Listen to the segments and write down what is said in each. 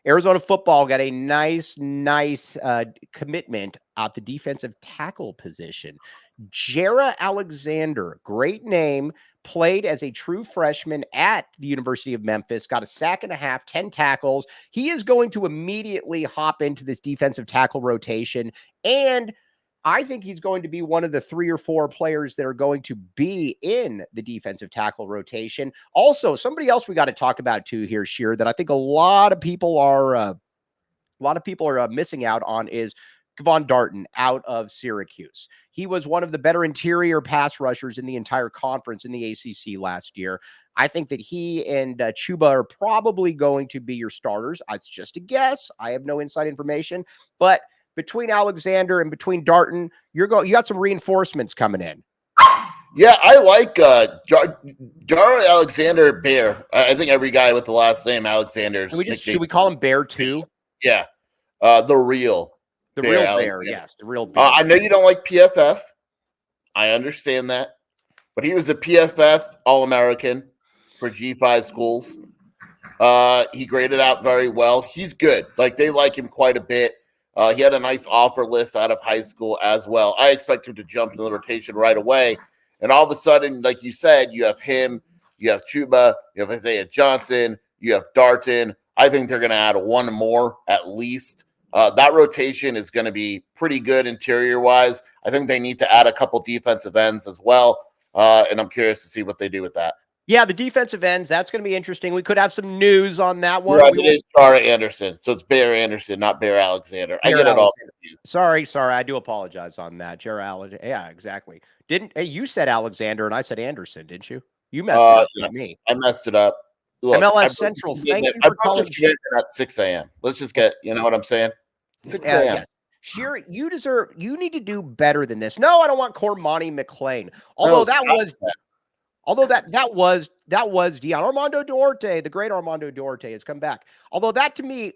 Arizona football got a nice commitment at the defensive tackle position. Jarra Alexander, great name, played as a true freshman at the University of Memphis, got a sack and a half, 10 tackles. He is going to immediately hop into this defensive tackle rotation, and I think he's going to be one of the 3 or 4 players that are going to be in the defensive tackle rotation. Also, somebody else we got to talk about too here, Sheer, that I think a lot of people are missing out on is Kevin Darton out of Syracuse. He was one of the better interior pass rushers in the entire conference in the ACC last year. I think that he and Chuba are probably going to be your starters. It's just a guess. I have no inside information, but between Alexander and between Darton, you got some reinforcements coming in. Yeah, I like Jarra Alexander Bear. I think every guy with the last name Alexander. Should we call him Bear too? Yeah, the real Bear. Yes, the real Bear. I know you don't like PFF. I understand that, but he was a PFF All-American for G5 schools. He graded out very well. He's good. Like, they like him quite a bit. He had a nice offer list out of high school as well. I expect him to jump into the rotation right away. And all of a sudden, like you said, you have him, you have Chuba, you have Isaiah Johnson, you have Darton. I think they're going to add one more at least. That rotation is going to be pretty good interior-wise. I think they need to add a couple defensive ends as well. And I'm curious to see what they do with that. Yeah, the defensive ends, that's going to be interesting. We could have some news on that one. Right, it is Jarra Anderson. So it's Bear Anderson, not Bear Alexander. I get it all confused. Sorry. I do apologize on that. Jarra Alexander. Yeah, exactly. You said Alexander and I said Anderson, didn't you? You messed it up, not me. I messed it up. Look, MLS Central, thank you for calling. At 6 a.m. Let's just get, you know what I'm saying? 6 a.m. Yeah. Sheer, you need to do better than this. No, I don't want Cormani McClain. Although that was Dion Armando Duarte, the great Armando Duarte has come back. Although that to me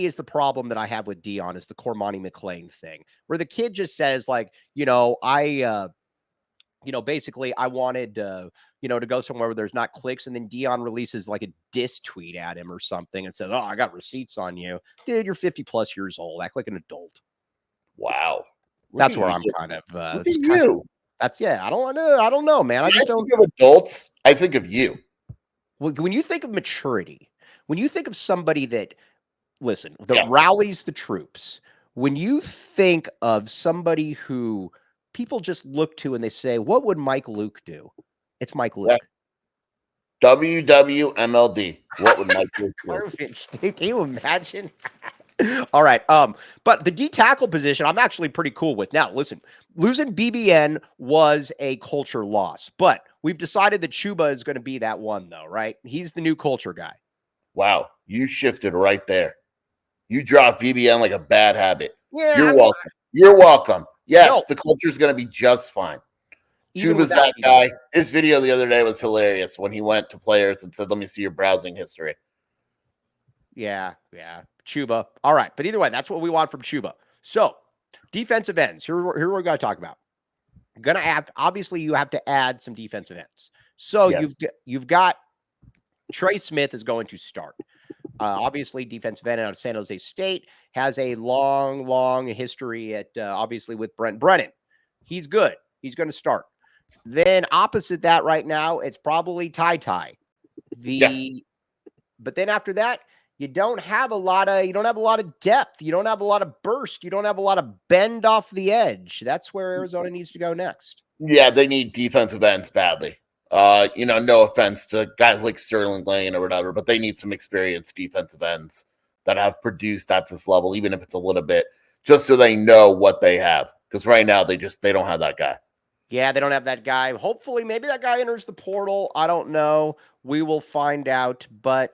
is the problem that I have with Dion is the Cormani McClain thing, where the kid just says like, basically I wanted, to go somewhere where there's not clicks. And then Dion releases like a diss tweet at him or something and says, "Oh, I got receipts on you." Dude, you're 50 plus years old. Act like an adult. Wow. That's where I'm kind of, look at you. I don't know, man. I just don't think of adults. I think of you. When you think of maturity, when you think of somebody that rallies the troops, when you think of somebody who people just look to and they say, "What would Mike Luke do?" It's Mike Luke. Yeah. WWMLD. What would Mike Luke do? Perfect. Can you imagine? All right. But the D tackle position, I'm actually pretty cool with. Now, listen, losing BBN was a culture loss, but we've decided that Chuba is going to be that one, though, right? He's the new culture guy. Wow. You shifted right there. You dropped BBN like a bad habit. Yeah. You're welcome. You're welcome. Yes, the culture is going to be just fine. Chuba's that guy. His video the other day was hilarious when he went to players and said, "Let me see your browsing history." Yeah. Chuba. All right. But either way, that's what we want from Chuba. So defensive ends. Here we're going to talk about. Obviously you have to add some defensive ends. So yes. You've got Trey Smith is going to start. Obviously defensive end out of San Jose State, has a long history at obviously with Brent Brennan. He's good. He's going to start. Then opposite that right now, it's probably Ty. But then after that, you don't have a lot of depth. You don't have a lot of burst. You don't have a lot of bend off the edge. That's where Arizona needs to go next. Yeah, they need defensive ends badly. No offense to guys like Sterling Lane or whatever, but they need some experienced defensive ends that have produced at this level, even if it's a little bit, just so they know what they have. Because right now they don't have that guy. Yeah, they don't have that guy. Hopefully, maybe that guy enters the portal. I don't know. We will find out. But,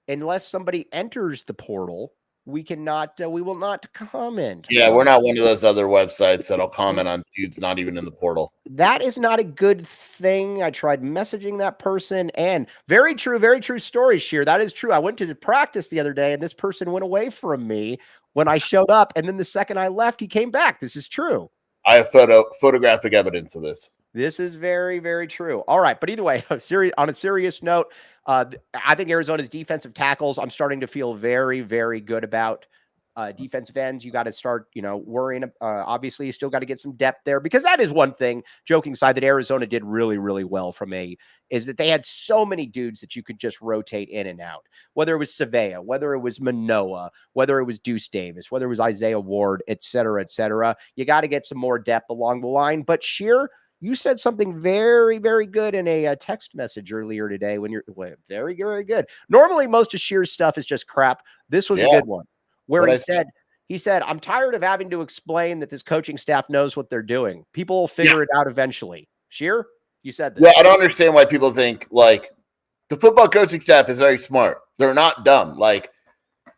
unless somebody enters the portal, we will not comment. Yeah, we're not one of those other websites that'll comment on dudes not even in the portal. That is not a good thing. I tried messaging that person, and very true story, Sheer. That is true. I went to practice the other day, and this person went away from me when I showed up, and then the second I left, he came back. This is true. I have photographic evidence of this. This is very, very true. All right. But either way, on a serious note, I think Arizona's defensive tackles, I'm starting to feel very, very good about. Defensive ends, you got to start, worrying. Obviously, you still got to get some depth there, because that is one thing, joking aside, that Arizona did really, really well is that they had so many dudes that you could just rotate in and out, whether it was Savea, whether it was Manoa, whether it was Deuce Davis, whether it was Isaiah Ward, et cetera, et cetera. You got to get some more depth along the line. But Sheer, you said something very, very good in a text message earlier today very, very good. Normally, most of Sheer's stuff is just crap. This was a good one. Where he said, I'm tired of having to explain that this coaching staff knows what they're doing. People will figure it out eventually. Sheer, you said that. Yeah, I don't understand why people think, like, the football coaching staff is very smart. They're not dumb. Like,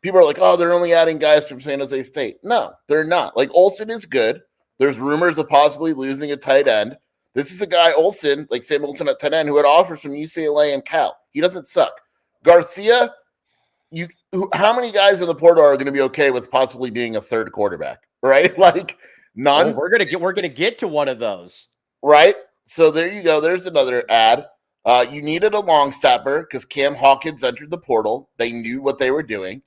people are like, oh, they're only adding guys from San Jose State. No, they're not. Like, Olsen is good. There's rumors of possibly losing a tight end. This is a guy, Olsen, like Sam Olsen at tight end, who had offers from UCLA and Cal. He doesn't suck. Garcia, how many guys in the portal are going to be okay with possibly being a third quarterback, right? Like, none. Oh, we're gonna get to one of those, right? So there you go. There's another ad. You needed a long stopper because Cam Hawkins entered the portal. They knew what they were doing.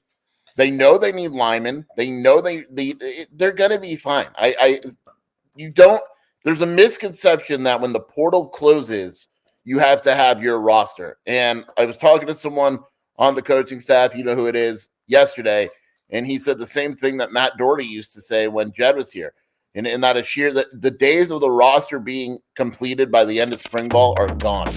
They know they need linemen. They know they're going to be fine. There's a misconception that when the portal closes, you have to have your roster. And I was talking to someone on the coaching staff, you know who it is, yesterday, and he said the same thing that Matt Doherty used to say when Jed was here. And that is sheer that the days of the roster being completed by the end of spring ball are gone.